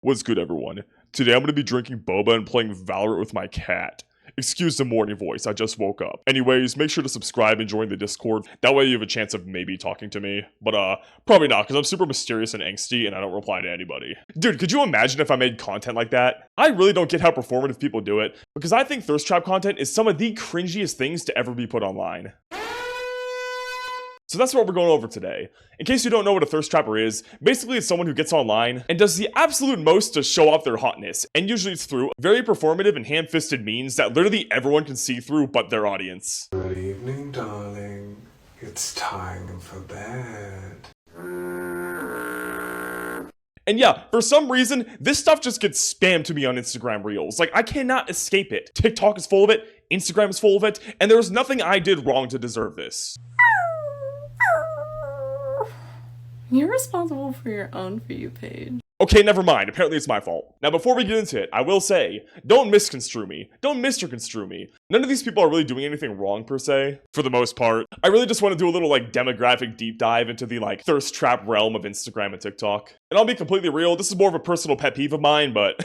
What's good, everyone? Today I'm going to be drinking boba and playing Valorant with my cat. Excuse the morning voice, I just woke up. Anyways, make sure to subscribe and join the Discord. That way you have a chance of maybe talking to me. But probably not, because I'm super mysterious and angsty and I don't reply to anybody. Dude, could you imagine if I made content like that? I really don't get how performative people do it, because I think thirst trap content is some of the cringiest things to ever be put online. So that's what we're going over today. In case you don't know what a thirst trapper is, basically it's someone who gets online and does the absolute most to show off their hotness, and usually it's through very performative and ham-fisted means that literally everyone can see through but their audience. Good evening, darling. It's time for bed. And yeah, for some reason, this stuff just gets spammed to me on Instagram Reels. Like, I cannot escape it. TikTok is full of it, Instagram is full of it, and there's nothing I did wrong to deserve this. You're responsible for your own For You page. Okay, never mind. Apparently it's my fault. Now, before we get into it, I will say, don't misconstrue me. Don't misconstrue me. None of these people are really doing anything wrong, per se, for the most part. I really just want to do a little, demographic deep dive into the, thirst trap realm of Instagram and TikTok. And I'll be completely real, this is more of a personal pet peeve of mine, but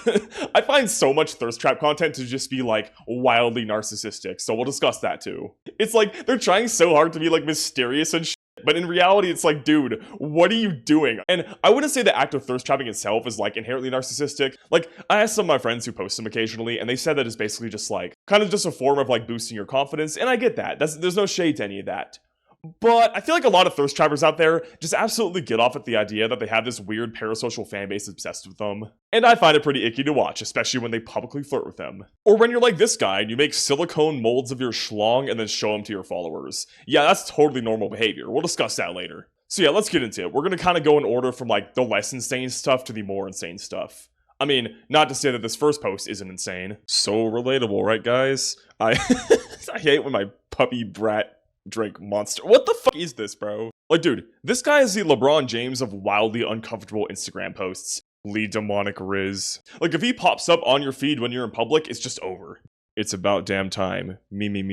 I find so much thirst trap content to just be, wildly narcissistic, so we'll discuss that, too. It's like, they're trying so hard to be, mysterious and shit. But in reality, it's like, dude, what are you doing? And I wouldn't say the act of thirst trapping itself is, inherently narcissistic. I asked some of my friends who post them occasionally, and they said that it's basically just, kind of just a form of, boosting your confidence, and I get that. There's no shade to any of that. But I feel like a lot of thirst trappers out there just absolutely get off at the idea that they have this weird parasocial fan base obsessed with them. And I find it pretty icky to watch, especially when they publicly flirt with them. Or when you're like this guy and you make silicone molds of your schlong and then show them to your followers. Yeah, that's totally normal behavior. We'll discuss that later. So yeah, let's get into it. We're gonna kind of go in order from the less insane stuff to the more insane stuff. I mean, not to say that this first post isn't insane. So relatable, right guys? I hate when my puppy brat drink monster. What the fuck is this, bro? Dude, this guy is the LeBron James of wildly uncomfortable Instagram posts. Lee demonic Riz. If he pops up on your feed when you're in public, it's just over. It's about damn time. Me.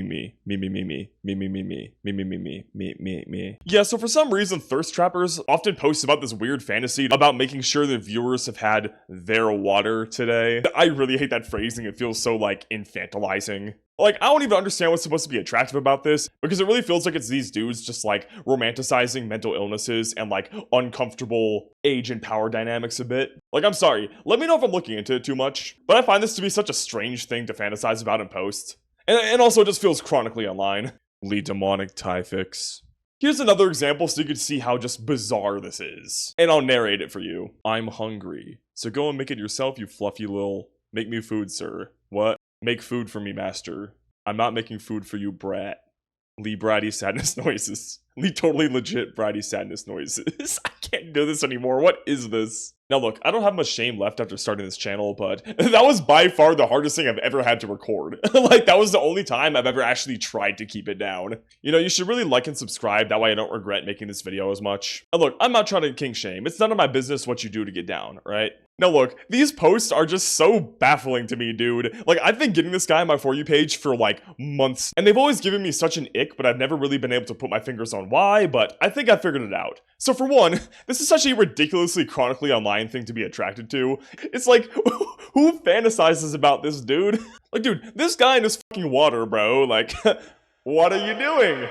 Yeah, so for some reason, thirst trappers often post about this weird fantasy about making sure the viewers have had their water today. I really hate that phrasing. It feels so, infantilizing. I don't even understand what's supposed to be attractive about this, because it really feels like it's these dudes just, romanticizing mental illnesses and, uncomfortable age and power dynamics a bit. I'm sorry, let me know if I'm looking into it too much, but I find this to be such a strange thing to fantasize about in post. And also it just feels chronically online. Lee demonic tie fix. Here's another example so you can see how just bizarre this is. And I'll narrate it for you. I'm hungry, so go and make it yourself, you fluffy little... Make me food, sir. What? Make food for me, master. I'm not making food for you, brat. Lee bratty sadness noises. Lee totally legit bratty sadness noises. I can't do this anymore. What is this? Now look, I don't have much shame left after starting this channel, but that was by far the hardest thing I've ever had to record. That was the only time I've ever actually tried to keep it down. You know, you should really like and subscribe, that way I don't regret making this video as much. And look, I'm not trying to kink shame. It's none of my business what you do to get down, right? Now look, these posts are just so baffling to me, dude. I've been getting this guy on my For You page for months, and they've always given me such an ick, but I've never really been able to put my fingers on why, but I think I figured it out. So for one, this is such a ridiculously chronically online thing to be attracted to. It's who fantasizes about this, dude? Dude, this guy in his fucking water, bro, what are you doing?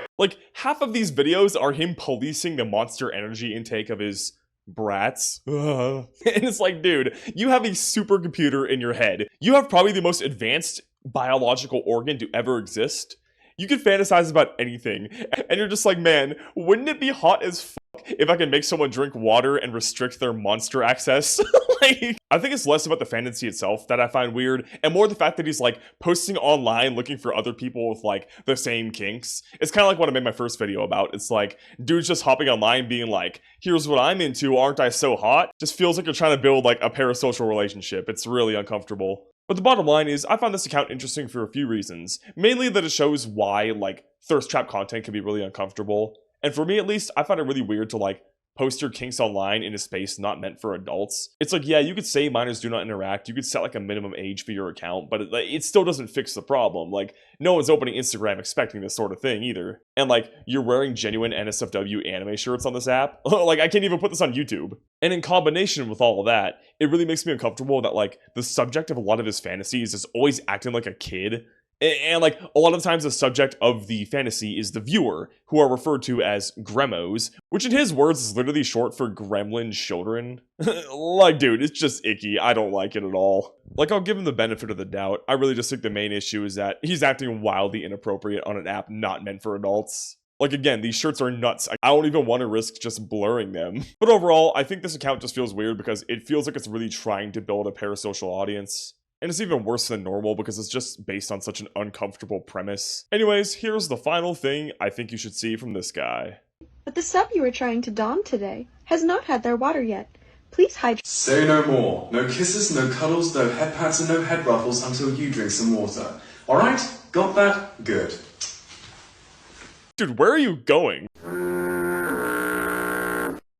Half of these videos are him policing the monster energy intake of his brats. And it's dude, you have a supercomputer in your head. You have probably the most advanced biological organ to ever exist. You can fantasize about anything, and you're just man, wouldn't it be hot as fuck if I can make someone drink water and restrict their monster access? I think it's less about the fantasy itself that I find weird, and more the fact that he's posting online looking for other people with the same kinks. It's kind of what I made my first video about. It's dudes just hopping online being here's what I'm into, aren't I so hot? Just feels like you're trying to build a parasocial relationship. It's really uncomfortable. But the bottom line is, I found this account interesting for a few reasons. Mainly that it shows why, thirst trap content can be really uncomfortable. And for me at least, I find it really weird to, post your kinks online in a space not meant for adults. It's like, yeah, you could say minors do not interact, you could set like a minimum age for your account, but it still doesn't fix the problem. Like, no one's opening Instagram expecting this sort of thing either. And like, you're wearing genuine NSFW anime shirts on this app. Like, I can't even put this on YouTube. And in combination with all of that, it really makes me uncomfortable that like the subject of a lot of his fantasies is always acting like a kid. And like a lot of times the subject of the fantasy is the viewer, who are referred to as gremmos, which in his words is literally short for gremlin children. Like, dude, it's just icky. I don't like it at all. Like, I'll give him the benefit of the doubt. I really just think the main issue is that he's acting wildly inappropriate on an app not meant for adults. Like, again, these shirts are nuts. I don't even want to risk just blurring them. But overall, I think this account just feels weird because it feels like it's really trying to build a parasocial audience. And it's even worse than normal because it's just based on such an uncomfortable premise. Anyways, here's the final thing I think you should see from this guy. But the sub you were trying to dom today has not had their water yet. Please hydrate. Say no more. No kisses, no cuddles, no head pats, and no head ruffles until you drink some water. Alright? Got that? Good. Dude, where are you going?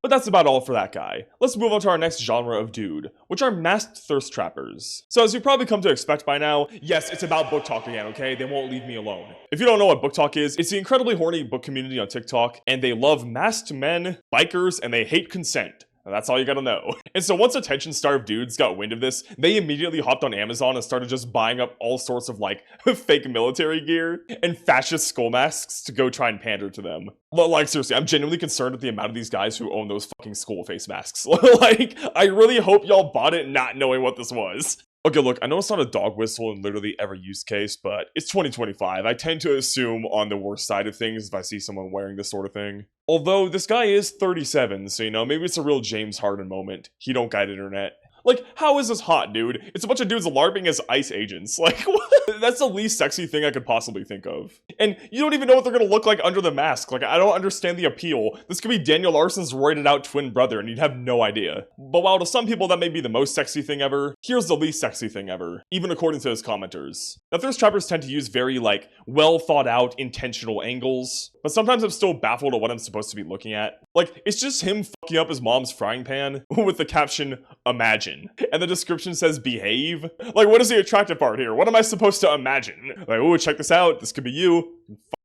But that's about all for that guy. Let's move on to our next genre of dude, which are masked thirst trappers. So as you've probably come to expect by now, yes, it's about BookTok again, okay? They won't leave me alone. If you don't know what BookTok is, it's the incredibly horny book community on TikTok, and they love masked men, bikers, and they hate consent. That's all you gotta know. And so once attention-starved dudes got wind of this, they immediately hopped on Amazon and started just buying up all sorts of like fake military gear and fascist skull masks to go try and pander to them. Like, seriously, I'm genuinely concerned at the amount of these guys who own those fucking skull face masks. Like, I really hope y'all bought it not knowing what this was. Okay, look, I know it's not a dog whistle in literally every use case, but it's 2025. I tend to assume on the worst side of things if I see someone wearing this sort of thing. Although, this guy is 37, so, you know, maybe it's a real James Harden moment. He don't guide internet. Like, how is this hot, dude? It's a bunch of dudes LARPing as ICE agents. Like, what? That's the least sexy thing I could possibly think of. And you don't even know what they're gonna look like under the mask. Like, I don't understand the appeal. This could be Daniel Larson's roided out twin brother and you'd have no idea. But while to some people that may be the most sexy thing ever, here's the least sexy thing ever, even according to his commenters. Now, thirst trappers tend to use very, like, well thought out, intentional angles, but sometimes I'm still baffled at what I'm supposed to be looking at. Like, it's just him fucking up his mom's frying pan with the caption, imagine. And the description says behave. Like, what is the attractive part here? What am I supposed to imagine? Like, oh, check this out. This could be you.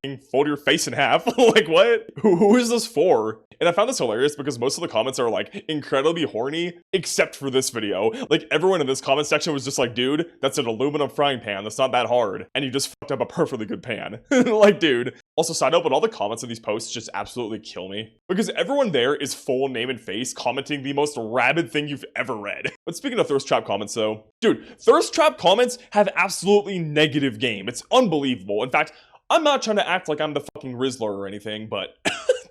Fucking fold your face in half. Like, what? Who is this for? And I found this hilarious because most of the comments are like incredibly horny, except for this video. Like, everyone in this comment section was just like, dude, that's an aluminum frying pan. That's not that hard. And you just fucked up a perfectly good pan. Like, dude. Also, side note, but all the comments in these posts just absolutely kill me. Because everyone there is full name and face commenting the most rabid thing you've ever read. But speaking of thirst trap comments though, dude, thirst trap comments have absolutely negative game. It's unbelievable. In fact, I'm not trying to act like I'm the fucking Rizzler or anything, but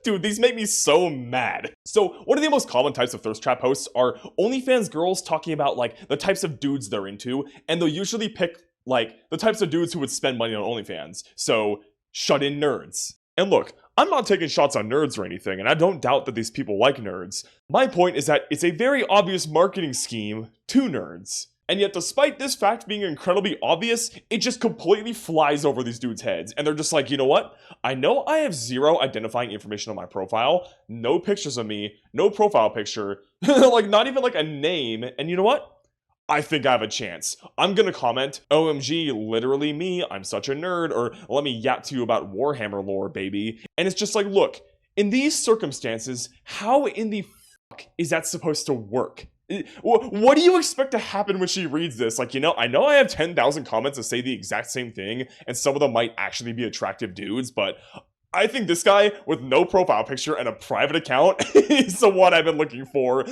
dude, these make me so mad. So one of the most common types of thirst trap posts are OnlyFans girls talking about like the types of dudes they're into, and they'll usually pick like the types of dudes who would spend money on OnlyFans. So shut-in nerds. And look, I'm not taking shots on nerds or anything, and I don't doubt that these people like nerds. My point is that it's a very obvious marketing scheme to nerds. And yet, despite this fact being incredibly obvious, it just completely flies over these dudes' heads. And they're just like, you know what? I know I have zero identifying information on my profile, no pictures of me, no profile picture, like not even like a name. And you know what? I think I have a chance. I'm gonna comment, OMG, literally me, I'm such a nerd, or let me yap to you about Warhammer lore, baby. And it's just like, look, in these circumstances, how in the fuck is that supposed to work? What do you expect to happen when she reads this? Like, you know I have 10,000 comments that say the exact same thing, and some of them might actually be attractive dudes, but I think this guy with no profile picture and a private account is the one I've been looking for.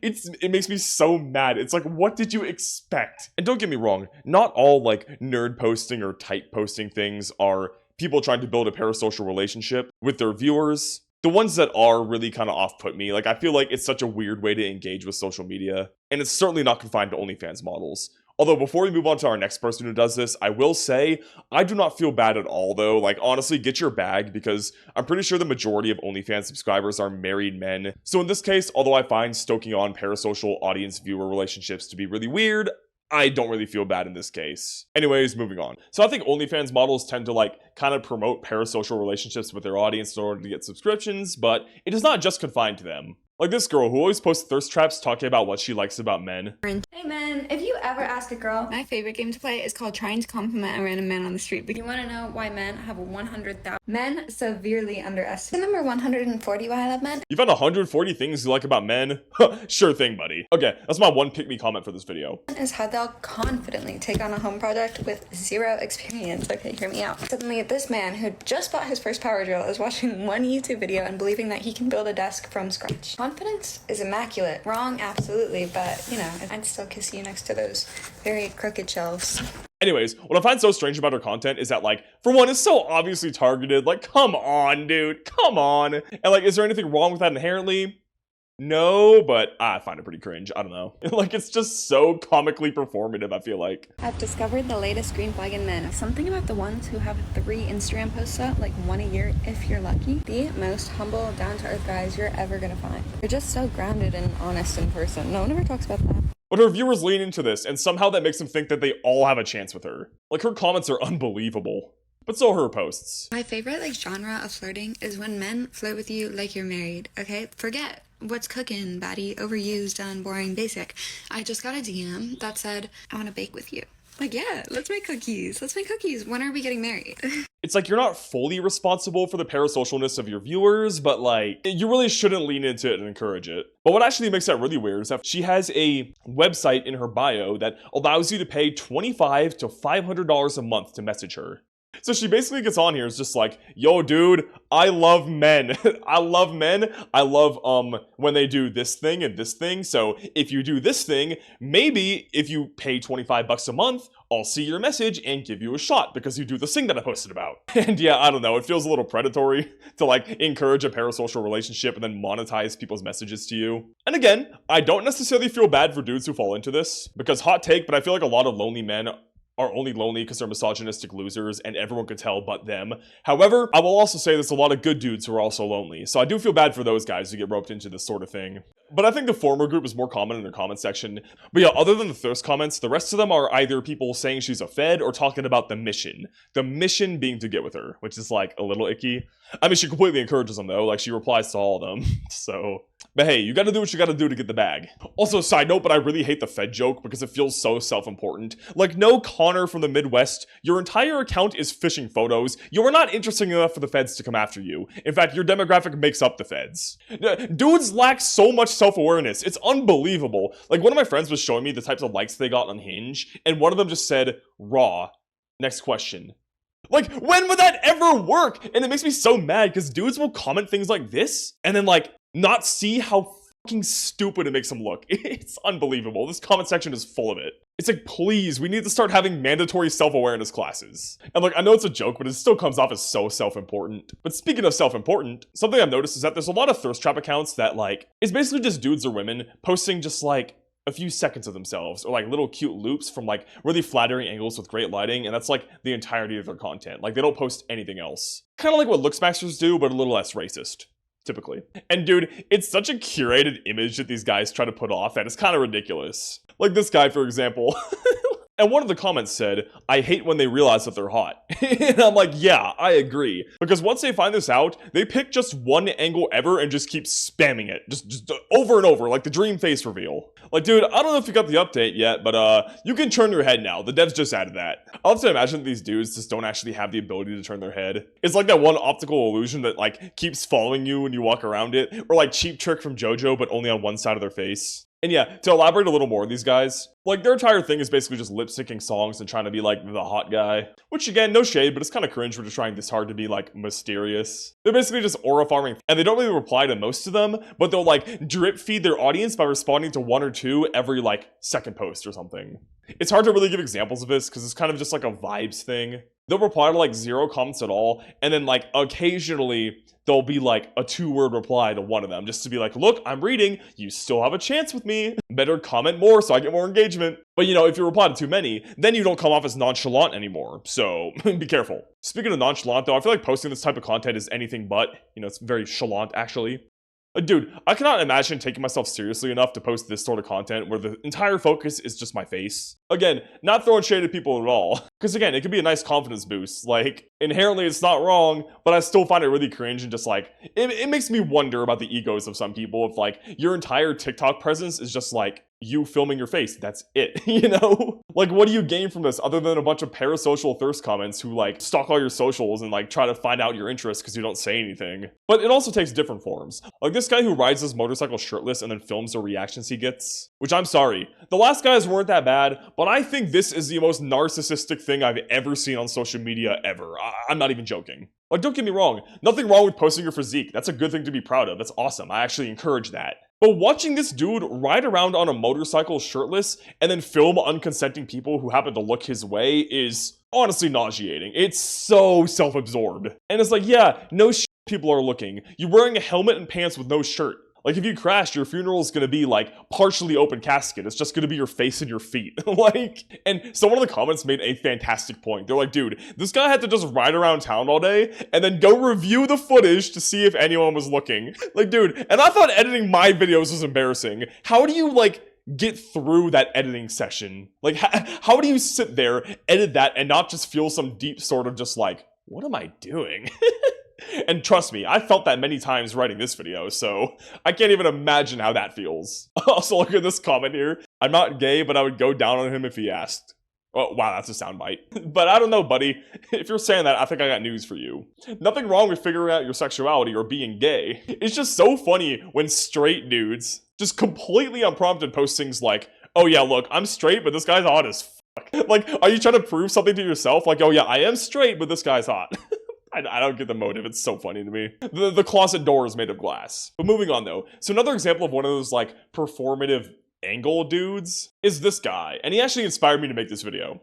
It makes me so mad. It's like, what did you expect? And don't get me wrong, not all like nerd posting or type posting things are people trying to build a parasocial relationship with their viewers. The ones that are really kind of off-put me. Like, I feel like it's such a weird way to engage with social media, and it's certainly not confined to OnlyFans models. Although, before we move on to our next person who does this, I will say, I do not feel bad at all, though. Like, honestly, get your bag, because I'm pretty sure the majority of OnlyFans subscribers are married men. So in this case, although I find stoking on parasocial audience-viewer relationships to be really weird, I don't really feel bad in this case. Anyways, moving on. So I think OnlyFans models tend to like kind of promote parasocial relationships with their audience in order to get subscriptions, but it is not just confined to them. Like this girl who always posts thirst traps talking about what she likes about men. Hey man, if you ever ask a girl, my favorite game to play is called trying to compliment a random man on the street. But you want to know why men have 100,000? Men severely underestimate. Number 140 why I love men You found 140 things you like about men? Sure thing, buddy. Okay, that's my one pick me comment for this video. is how they'll confidently take on a home project with zero experience. Okay, hear me out. Suddenly, this man who just bought his first power drill is watching one YouTube video and believing that he can build a desk from scratch. Confidence is immaculate. Wrong, absolutely, but you know, I'd still kiss you next to those very crooked shelves. Anyways, what I find so strange about her content is that, like, for one, it's so obviously targeted. Like, come on, dude, come on. And like, is there anything wrong with that inherently? No, but I find it pretty cringe. I don't know. Like, it's just so comically performative, I feel like. I've discovered the latest green flag in men. Something about the ones who have 3 Instagram posts up, like 1 a year if you're lucky. The most humble, down-to-earth guys you're ever gonna find. They're just so grounded and honest in person. No one ever talks about that. But her viewers lean into this, and somehow that makes them think that they all have a chance with her. Like, her comments are unbelievable. But so are her posts. My favorite, genre of flirting is when men flirt with you like you're married, okay? Forget what's cooking, baddie, overused, done, boring, basic. I just got a DM that said, I want to bake with you. Like, yeah, let's make cookies. Let's make cookies. When are we getting married? It's like you're not fully responsible for the parasocialness of your viewers, but like, you really shouldn't lean into it and encourage it. But what actually makes that really weird is that she has a website in her bio that allows you to pay $25 to $500 a month to message her. So she basically gets on here, is just like, yo dude, I love men. I love men. I love when they do this thing and this thing. So if you do this thing, maybe if you pay $25 a month, I'll see your message and give you a shot because you do this thing that I posted about. And yeah, I don't know, it feels a little predatory to like encourage a parasocial relationship and then monetize people's messages to you. And again, I don't necessarily feel bad for dudes who fall into this, because hot take, but I feel like a lot of lonely men are only lonely because they're misogynistic losers and everyone could tell but them. However, I will also say there's a lot of good dudes who are also lonely, so I do feel bad for those guys who get roped into this sort of thing. But I think the former group is more common in the comment section. But yeah, other than the thirst comments, the rest of them are either people saying she's a fed or talking about the mission. The mission being to get with her, which is like a little icky. I mean, she completely encourages them though, like she replies to all of them, so. But hey, you gotta do what you gotta do to get the bag. Also, side note, but I really hate the Fed joke because it feels so self-important. Like, no, Connor from the Midwest, your entire account is phishing photos. You are not interesting enough for the feds to come after you. In fact, your demographic makes up the feds. Dudes lack so much self-awareness. It's unbelievable. Like, one of my friends was showing me the types of likes they got on Hinge, and one of them just said, raw. Next question. Like, when would that ever work? And it makes me so mad because dudes will comment things like this and then like not see how fucking stupid it makes them look. It's unbelievable. This comment section is full of it. It's like, please, we need to start having mandatory self-awareness classes. And like, I know it's a joke, but it still comes off as so self-important. But speaking of self-important, something I've noticed is that there's a lot of thirst trap accounts that like, it's basically just dudes or women posting just like a few seconds of themselves or like little cute loops from like really flattering angles with great lighting, and that's like the entirety of their content. Like, they don't post anything else. Kind of like what Looksmaxers do, but a little less racist. Typically. And dude, it's such a curated image that these guys try to put off that it's kind of ridiculous. Like this guy, for example. And one of the comments said, I hate when they realize that they're hot. And I'm like, yeah, I agree. Because once they find this out, they pick just one angle ever and just keep spamming it. Just over and over, like the dream face reveal. Like, dude, I don't know if you got the update yet, but you can turn your head now. The devs just added that. I love to imagine that these dudes just don't actually have the ability to turn their head. It's like that one optical illusion that like keeps following you when you walk around it. Or like Cheap Trick from JoJo, but only on one side of their face. And yeah, to elaborate a little more on these guys, like their entire thing is basically just lip syncing songs and trying to be like the hot guy. Which again, no shade, but it's kind of cringe for just trying this hard to be like mysterious. They're basically just aura farming, and they don't really reply to most of them, but they'll like drip feed their audience by responding to 1 or 2 every like second post or something. It's hard to really give examples of this because it's kind of just like a vibes thing. They'll reply to like 0 comments at all, and then like occasionally there'll be like a 2-word reply to one of them just to be like, look, I'm reading, you still have a chance with me. Better comment more so I get more engagement. But you know, if you reply to too many, then you don't come off as nonchalant anymore. So be careful. Speaking of nonchalant though, I feel like posting this type of content is anything but, you know, it's very chalant actually. Dude, I cannot imagine taking myself seriously enough to post this sort of content where the entire focus is just my face. Again, not throwing shade at people at all. Because again, it can be a nice confidence boost. Like, inherently it's not wrong, but I still find it really cringe and just like, it makes me wonder about the egos of some people if like, your entire TikTok presence is just like, you filming your face, that's it, you know? Like, what do you gain from this other than a bunch of parasocial thirst comments who like stalk all your socials and like try to find out your interests because you don't say anything? But it also takes different forms. Like this guy who rides his motorcycle shirtless and then films the reactions he gets, which I'm sorry, the last guys weren't that bad, but I think this is the most narcissistic thing I've ever seen on social media ever. I'm not even joking. Like, don't get me wrong, nothing wrong with posting your physique. That's a good thing to be proud of. That's awesome. I actually encourage that. But watching this dude ride around on a motorcycle shirtless and then film unconsenting people who happen to look his way is honestly nauseating. It's so self-absorbed. And it's like, yeah, no shit people are looking. You're wearing a helmet and pants with no shirt. Like, if you crash, your funeral is gonna be, like, partially open casket. It's just gonna be your face and your feet. Like, and someone in the comments made a fantastic point. They're like, dude, this guy had to just ride around town all day and then go review the footage to see if anyone was looking. Like, dude, and I thought editing my videos was embarrassing. How do you, like, get through that editing session? Like, how do you sit there, edit that, and not just feel some deep sort of just like, what am I doing? And trust me, I felt that many times writing this video, so I can't even imagine how that feels. Also, look at this comment here. I'm not gay, but I would go down on him if he asked. Oh, wow, that's a soundbite. But I don't know, buddy. If you're saying that, I think I got news for you. Nothing wrong with figuring out your sexuality or being gay. It's just so funny when straight dudes just completely unprompted post things like, oh yeah, look, I'm straight, but this guy's hot as fuck. Like, are you trying to prove something to yourself? Like, oh yeah, I am straight, but this guy's hot. I don't get the motive, it's so funny to me. The closet door is made of glass. But moving on though, so another example of one of those like performative angle dudes is this guy, and he actually inspired me to make this video.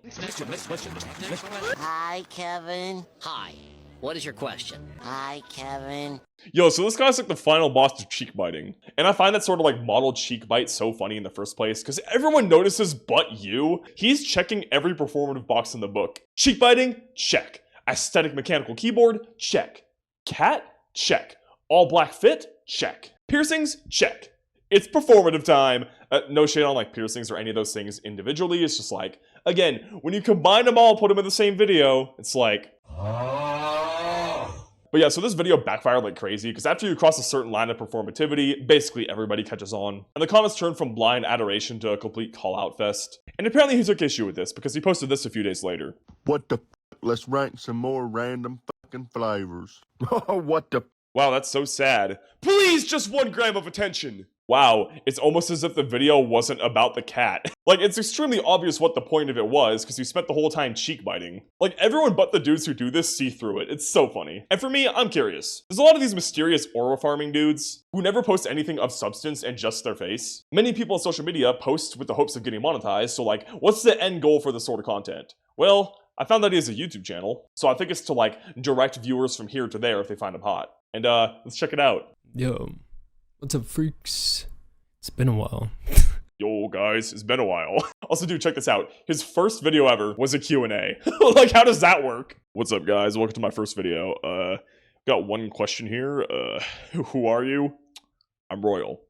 Hi, Kevin. Hi. What is your question? Hi, Kevin. Yo, so this guy's like the final boss of cheek biting. And I find that sort of like model cheek bite so funny in the first place, because everyone notices but you. He's checking every performative box in the book. Cheek biting? Check. Aesthetic mechanical keyboard? Check. Cat? Check. All black fit? Check. Piercings? Check. It's performative time. No shade on like piercings or any of those things individually. It's just like, again, when you combine them all, put them in the same video, it's like... But yeah, so this video backfired like crazy, because after you cross a certain line of performativity, basically everybody catches on. And the comments turned from blind adoration to a complete call-out fest. And apparently he took issue with this, because he posted this a few days later. What the f***? Let's rank some more random fucking flavors. What the f***? Wow, that's so sad. Please, just 1 gram of attention! Wow, it's almost as if the video wasn't about the cat. Like, it's extremely obvious what the point of it was, because you spent the whole time cheek biting. Like, everyone but the dudes who do this see through it. It's so funny. And for me, I'm curious. There's a lot of these mysterious aura farming dudes who never post anything of substance and just their face. Many people on social media post with the hopes of getting monetized, so like, what's the end goal for this sort of content? Well, I found that he has a YouTube channel, so I think it's to like, direct viewers from here to there if they find him hot. And let's check it out. Yo, what's up, freaks? It's been a while. Yo, guys, it's been a while. Also, dude, check this out. His first video ever was a Q&A. Like, how does that work? What's up, guys? Welcome to my first video. Got one question here. Who are you? I'm Royal.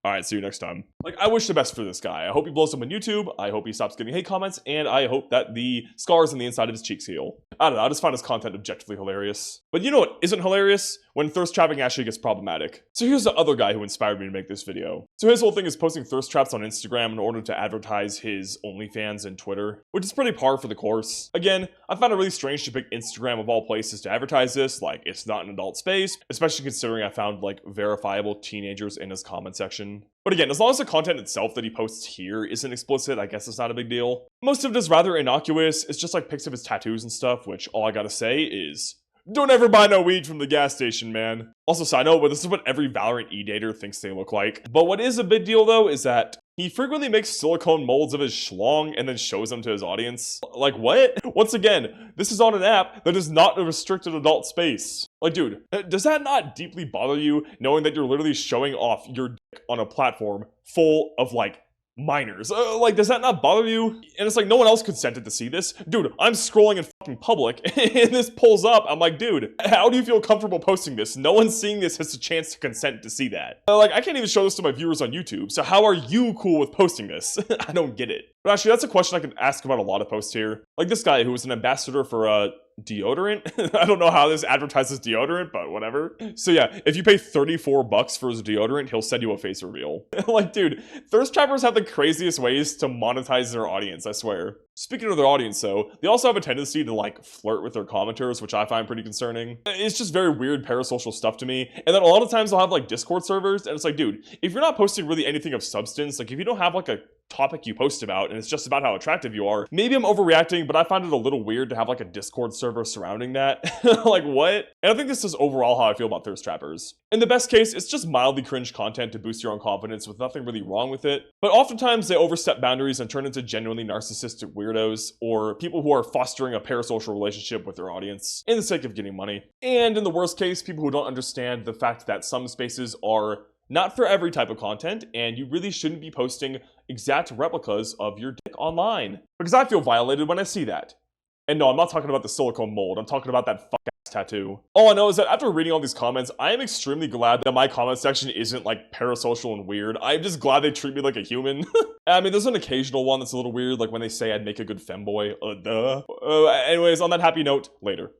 Alright, see you next time. Like, I wish the best for this guy. I hope he blows up on YouTube, I hope he stops getting hate comments, and I hope that the scars on the inside of his cheeks heal. I don't know, I just find his content objectively hilarious. But you know what isn't hilarious? When thirst trapping actually gets problematic. So here's the other guy who inspired me to make this video. So his whole thing is posting thirst traps on Instagram in order to advertise his OnlyFans and Twitter, which is pretty par for the course. Again, I found it really strange to pick Instagram of all places to advertise this, like it's not an adult space, especially considering I found like verifiable teenagers in his comment section. But again, as long as the content itself that he posts here isn't explicit, I guess it's not a big deal. Most of it is rather innocuous, it's just like pics of his tattoos and stuff, which all I gotta say is, don't ever buy no weed from the gas station, man. Also, side note, but this is what every Valorant e-dater thinks they look like. But what is a big deal though is that he frequently makes silicone molds of his schlong and then shows them to his audience. Like, what? Once again, this is on an app that is not a restricted adult space. Like, dude, does that not deeply bother you knowing that you're literally showing off your dick on a platform full of, like, minors. Like, does that not bother you? And it's like, no one else consented to see this. Dude, I'm scrolling in fucking public and this pulls up. I'm like, dude, how do you feel comfortable posting this? No one seeing this has a chance to consent to see that. Like, I can't even show this to my viewers on YouTube, so how are you cool with posting this? I don't get it. But actually, that's a question I can ask about a lot of posts here. Like this guy who was an ambassador for, deodorant. I don't know how this advertises deodorant, but whatever. So yeah, if you pay $34 for his deodorant, he'll send you a face reveal. Like, dude, thirst trappers have the craziest ways to monetize their audience, I swear. Speaking of their audience though, they also have a tendency to like flirt with their commenters, which I find pretty concerning. It's just very weird parasocial stuff to me. And then a lot of times they'll have like Discord servers, and it's like, dude, if you're not posting really anything of substance, like if you don't have like a topic you post about and it's just about how attractive you are, maybe I'm overreacting, but I find it a little weird to have like a Discord server surrounding that. Like, what? And I think this is overall how I feel about thirst trappers. In the best case, it's just mildly cringe content to boost your own confidence with nothing really wrong with it. But oftentimes they overstep boundaries and turn into genuinely narcissistic weirdos or people who are fostering a parasocial relationship with their audience in the sake of getting money. And in the worst case, people who don't understand the fact that some spaces are not for every type of content, and you really shouldn't be posting exact replicas of your dick online. Because I feel violated when I see that. And no, I'm not talking about the silicone mold, I'm talking about that fuck-ass tattoo. All I know is that after reading all these comments, I am extremely glad that my comment section isn't like parasocial and weird. I'm just glad they treat me like a human. I mean, there's an occasional one that's a little weird, like when they say I'd make a good femboy. Anyways, on that happy note, later.